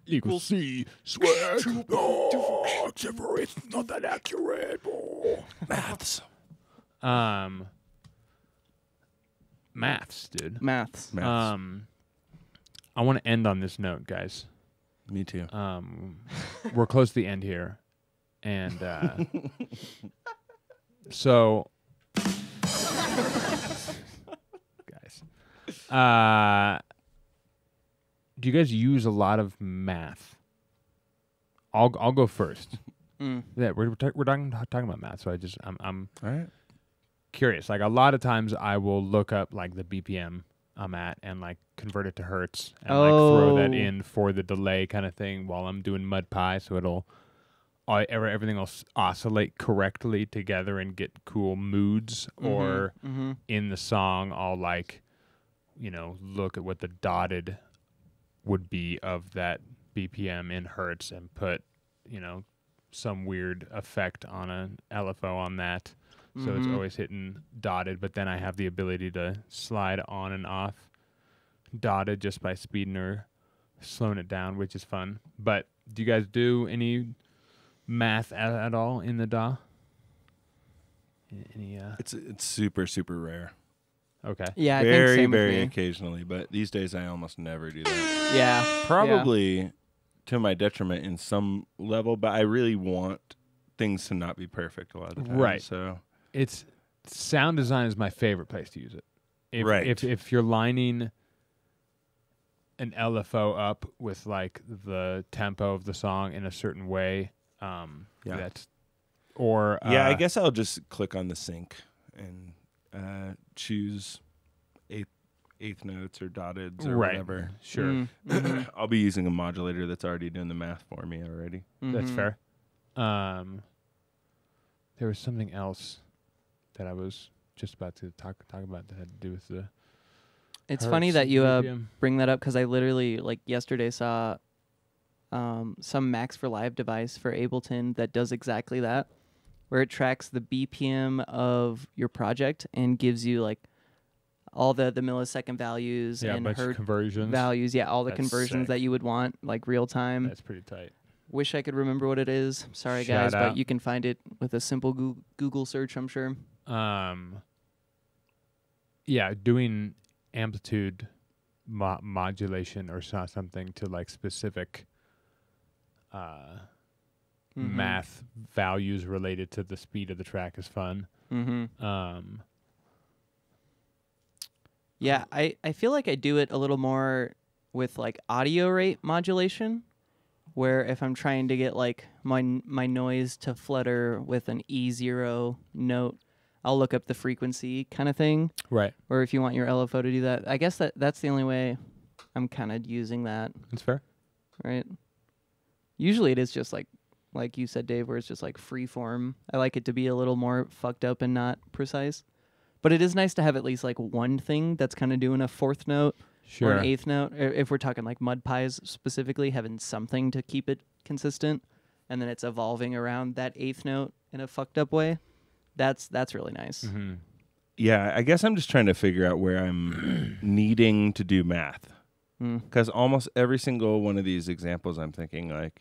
Equals C squared. Oh, except for it's not that accurate. Oh. Maths. Maths, dude. maths. Maths. I want to end on this note, guys. Me too. We're close to the end here, and so, guys, do you guys use a lot of math? I'll go first. Yeah, we're talking about math, so I'm All right. curious. Like a lot of times, I will look up like the BPM I'm at and like convert it to hertz and like throw that Oh. in for the delay kind of thing while I'm doing Mudpie, so it'll everything will oscillate correctly together and get cool moods. Or in the song, I'll like, look at what the dotted would be of that BPM in hertz and put, some weird effect on an LFO on that. So it's always hitting dotted, but then I have the ability to slide on and off dotted just by speeding or slowing it down, which is fun. But do you guys do any math at all in the DAW? Any? It's super, super rare. Okay. Yeah, I think Very, same very with me. occasionally, but these days I almost never do that. Yeah, Probably to my detriment in some level, but I really want things to not be perfect a lot of the time. Right. So It's sound design is my favorite place to use it. Right. If you're lining an LFO up with like the tempo of the song in a certain way, that's or I guess I'll just click on the sync and choose eighth notes or dotteds or Right. whatever. Sure. I'll be using a modulator that's already doing the math for me already. That's fair. There was something else that I was just about to talk about that had to do with the. It's funny hertz that and you BPM. bring that up because I literally like yesterday saw some Max for Live device for Ableton that does exactly that, where it tracks the BPM of your project and gives you like all the millisecond values Yeah, a and bunch of hertz conversions. values. Yeah, all the That's conversions sick. that you would want, like real time. That's pretty tight. Wish I could remember what it is. Sorry, Shout guys, out. but you can find it with a simple Google search, I'm sure. Yeah, doing amplitude modulation or something to like specific math values related to the speed of the track is fun. Yeah, I feel like I do it a little more with like audio rate modulation, where if I'm trying to get like my noise to flutter with an E0 note, I'll look up the frequency kind of thing. Right. Or if you want your LFO to do that, I guess that's the only way I'm kind of using that, That's fair. right? Usually it is just like you said, Dave, where it's just like free form. I like it to be a little more fucked up and not precise. But it is nice to have at least like one thing that's kind of doing a fourth note Sure. or an eighth note. If we're talking like Mudpies specifically, having something to keep it consistent, and then it's evolving around that eighth note in a fucked up way. That's really nice. Yeah, I guess I'm just trying to figure out where I'm needing to do math. Because almost every single one of these examples, I'm thinking like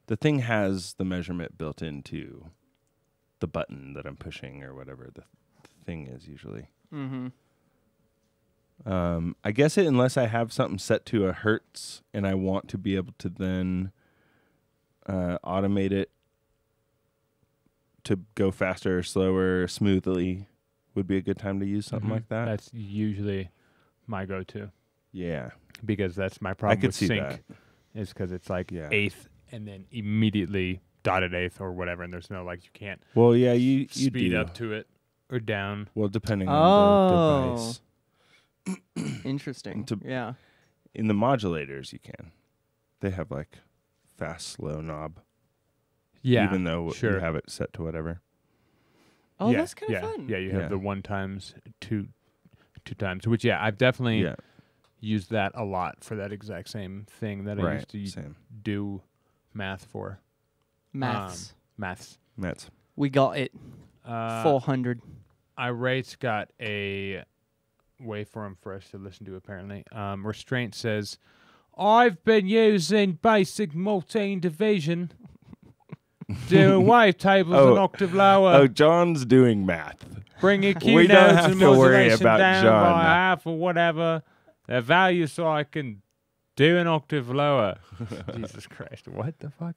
the thing has the measurement built into the button that I'm pushing or whatever the thing is usually. I guess unless I have something set to a hertz and I want to be able to then automate it to go faster or slower smoothly would be a good time to use something like that. That's usually my go-to Yeah. because that's my problem could with see sync that. is because it's like Yeah. eighth and then immediately dotted eighth or whatever, and there's no like you can't Well, yeah, you speed do. up to it or down. Well, depending on the device. Interesting. Yeah. In the modulators, you can. They have like fast, slow knob. Yeah, Even though sure. you have it set to whatever. Oh, yeah, that's kind yeah, of fun. Yeah, you Yeah. have the 1 times, 2 times, which I've definitely Yeah. used that a lot for that exact same thing that I Right. used to Same. do math for. Maths. Maths. That's We got it. 400. Irate's got a waveform for us to listen to, apparently. Restraint says, I've been using basic multi-division. Doing wave tables an octave lower. Oh, John's doing math. Bring your We Q don't nodes have and to worry modulation about down John. by half or whatever. Their value so I can do an octave lower. Jesus Christ, what the fuck?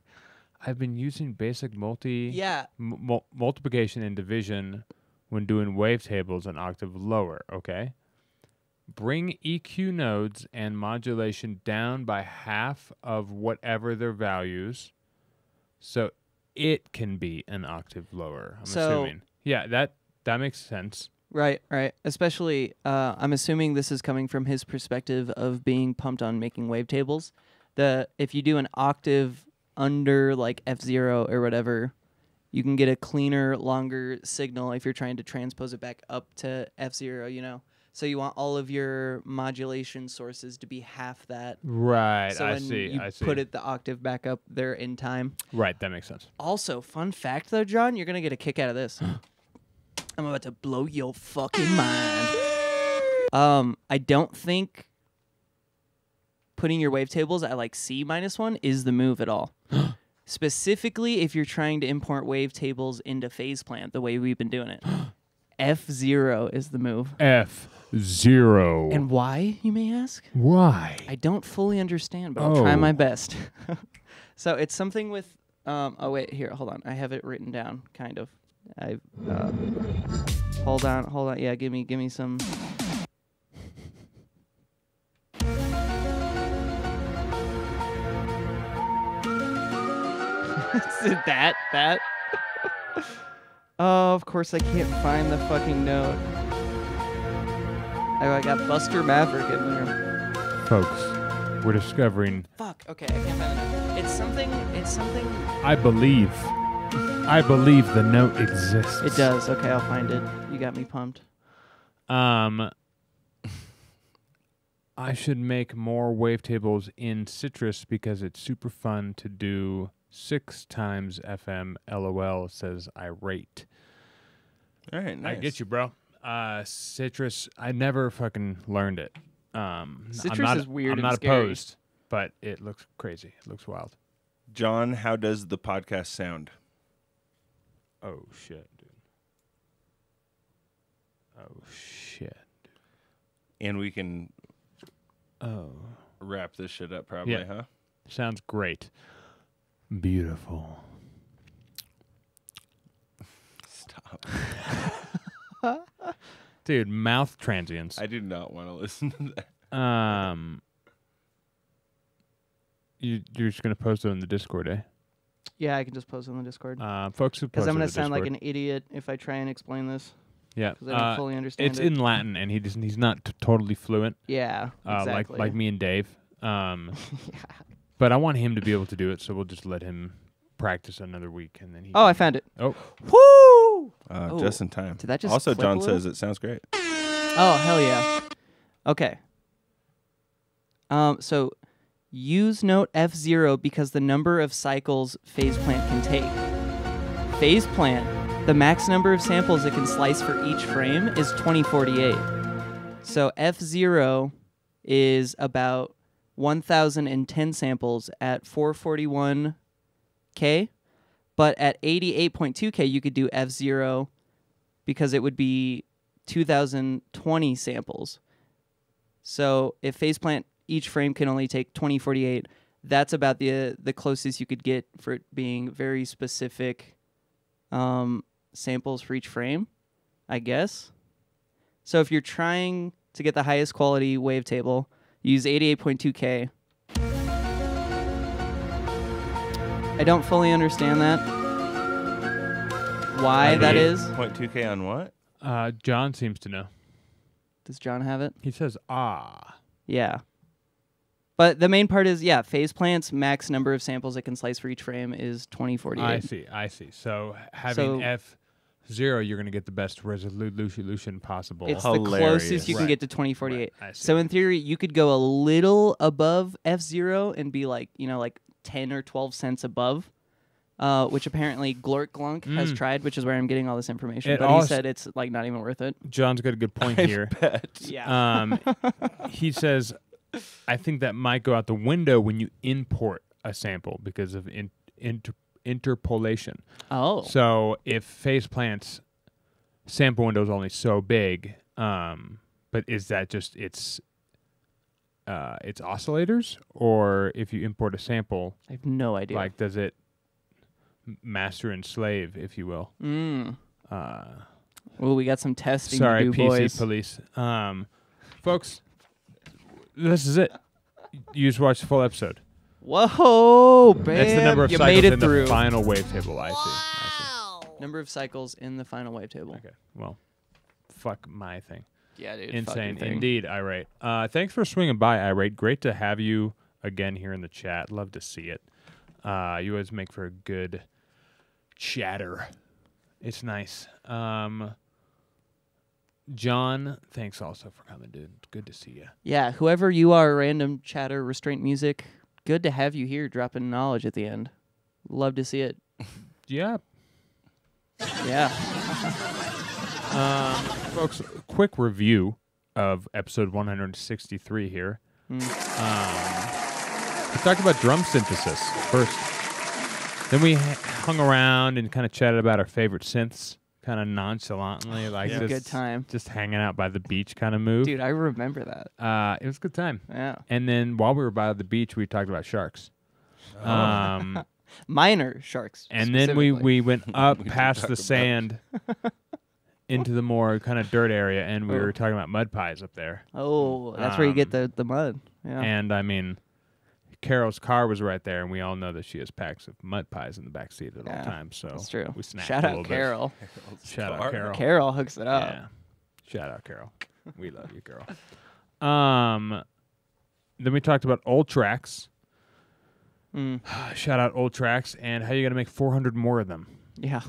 I've been using basic Yeah. multiplication and division when doing wavetables an octave lower, okay? Bring EQ nodes and modulation down by half of whatever their values so it can be an octave lower, I'm assuming. Yeah, that makes sense. Right. Especially, I'm assuming this is coming from his perspective of being pumped on making wavetables. If you do an octave under like F0 or whatever, you can get a cleaner, longer signal if you're trying to transpose it back up to F0, you know? So you want all of your modulation sources to be half that. Right, So I when see. you put the octave back up there in time. Right, that makes sense. Also, fun fact though, John, you're going to get a kick out of this. I'm about to blow your fucking mind. I don't think putting your wavetables at like C-1 is the move at all. Specifically, if you're trying to import wavetables into phase plant the way we've been doing it. F0 is the move. F0. And why, you may ask? Why? I don't fully understand, but I'll try my best. So it's something with... oh, wait, here, hold on. I have it written down, kind of. Hold on. Yeah, give me some... Is it that? Oh, of course I can't find the fucking note. I got Buster Maverick in there. Folks, we're discovering. Fuck. Okay, I can't find it. It's something. I believe the note exists. It does. Okay, I'll find it. You got me pumped. I should make more wavetables in Citrus because it's super fun to do 6 times FM. LOL, says Irate. All right, nice. I get you, bro. Citrus, I never fucking learned it. Citrus is weird I'm and not scary. opposed, but it looks crazy. It looks wild. John, how does the podcast sound? Oh, shit, dude. Oh, shit. And we can wrap this shit up probably, huh? Sounds great. Beautiful. Stop. Dude, mouth transients. I do not want to listen to that. You're just going to post it on the Discord, eh? Yeah, I can just post it on the Discord. Folks who post Because I'm going gonna to sound like an idiot if I try and explain this. Yeah. Because I don't fully understand it's it. in Latin, and he's not totally fluent. Yeah, exactly. Like me and Dave. But I want him to be able to do it, so we'll just let him practice another week, and then he. Oh, I found it. Oh. Woo! Oh, Just in time. Did that just also, clip John a little? says it sounds great. Oh, hell yeah. Okay. So use note F0 because the number of cycles phase plant can take. Phase plant, the max number of samples it can slice for each frame is 2048. So F0 is about 1,010 samples at 441K, but at 88.2K you could do F0 because it would be 2,020 samples. So if faceplant each frame can only take 2048, that's about the closest you could get for it being very specific samples for each frame, I guess. So if you're trying to get the highest quality wavetable, use 88.2K. I don't fully understand that. Why that is. 0.2K on what? John seems to know. Does John have it? He says, ah. Yeah. But the main part is, yeah, phase plant's max number of samples it can slice for each frame is 2048. I see. So having F0, you're going to get the best resolution possible. It's Hilarious. the closest you can Right. get to 2048. Right. I see. So in theory, you could go a little above F0 and be like, like 10 or 12 cents above, which apparently Glork Glunk has tried, which is where I'm getting all this information. But he said it's like not even worth it. John's got a good point here. Bet. Yeah. He says, I think that might go out the window when you import a sample because of interpolation. Oh. So if phase plant's sample window is only so big, but is that just its oscillators, or if you import a sample, I have no idea. like does it master and slave, if you will? Well, we got some testing Sorry, to do, PC boys. police. Folks, this is it. You just watched the full episode. Whoa, bam. That's the number of you cycles made it in through. the final wavetable. I see. Number of cycles in the final wavetable. Okay, well, fuck my thing. Yeah, dude. Insane. fucking thing. Indeed, Irate. Thanks for swinging by, Irate. Great to have you again here in the chat. Love to see it. You always make for a good chatter. It's nice. John, thanks also for coming, dude. It's good to see you. Yeah, whoever you are, random chatter, restraint music, good to have you here dropping knowledge at the end. Love to see it. Yeah. Yeah. Folks, quick review of episode 163 here. We talked about drum synthesis first. Then we hung around and kind of chatted about our favorite synths, kind of nonchalantly, like It was a good time. just hanging out by the beach kind of move. Dude, I remember that. It was a good time. Yeah. And then while we were by the beach, we talked about sharks. Minor sharks. And then we went up past the sand into the more kind of dirt area, and we were talking about Mudpies up there. Oh, that's where you get the mud. Yeah. And I mean, Carol's car was right there, and we all know that she has packs of Mudpies in the back seat at all times. So That's true. We snapped Shout a out little Carol. bit. Shout out Carol. Carol hooks it up. Yeah. Shout out Carol. We love you, girl. Then we talked about old tracks. Shout out old tracks and how you got to make 400 more of them. Yeah.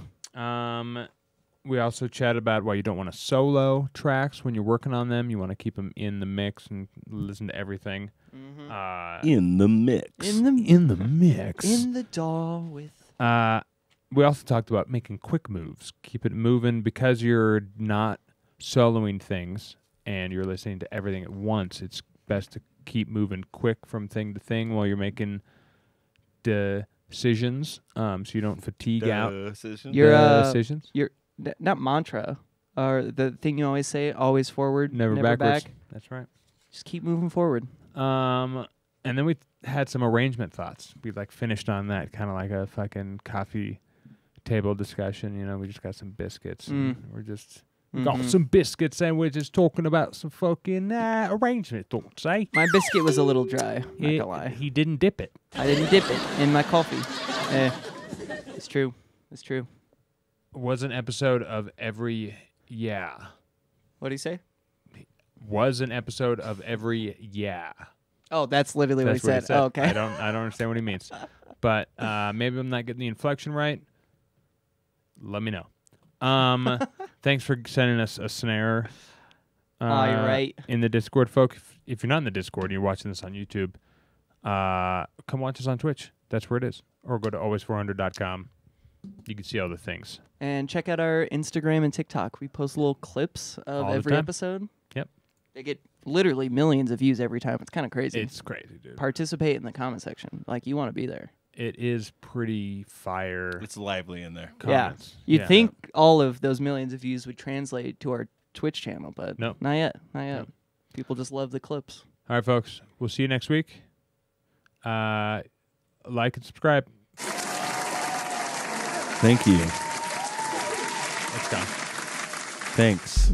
We also chatted about why you don't want to solo tracks when you're working on them. You want to keep them in the mix and listen to everything. In the mix. In the mix. In the DAW with. We also talked about making quick moves. Keep it moving because you're not soloing things and you're listening to everything at once. It's best to keep moving quick from thing to thing while you're making decisions, so you don't fatigue out. Your decisions. Your not mantra, or the thing you always say: always forward, Never backwards. back. That's right. Just keep moving forward. And then we had some arrangement thoughts. We finished on that, kind of like a fucking coffee table discussion. You know, we just got some biscuits. And we're just got some biscuits, and we're just talking about some fucking arrangement thoughts, eh? My biscuit was a little dry. Not gonna lie. He didn't dip it. I didn't dip it in my coffee. It's true. It's true. Was an episode of every What do you say? Was an episode of every Oh, that's literally what he said. Oh, okay. I don't understand what he means. But maybe I'm not getting the inflection right. Let me know. Thanks for sending us a snare. You're right. In the Discord, folks. If you're not in the Discord and you're watching this on YouTube, come watch us on Twitch. That's where it is. Or go to always400.com. You can see all the things. And check out our Instagram and TikTok. We post little clips of All the every time. episode. Yep. They get literally millions of views every time. It's kind of crazy. It's crazy, dude. Participate in the comment section. Like, you want to be there. It is pretty fire. It's lively in there. Comments. Yeah. You'd think all of those millions of views would translate to our Twitch channel, but Nope. not yet. Not yet. Nope. People just love the clips. All right, folks. We'll see you next week. Like and subscribe. Thank you. It's gone. Thanks.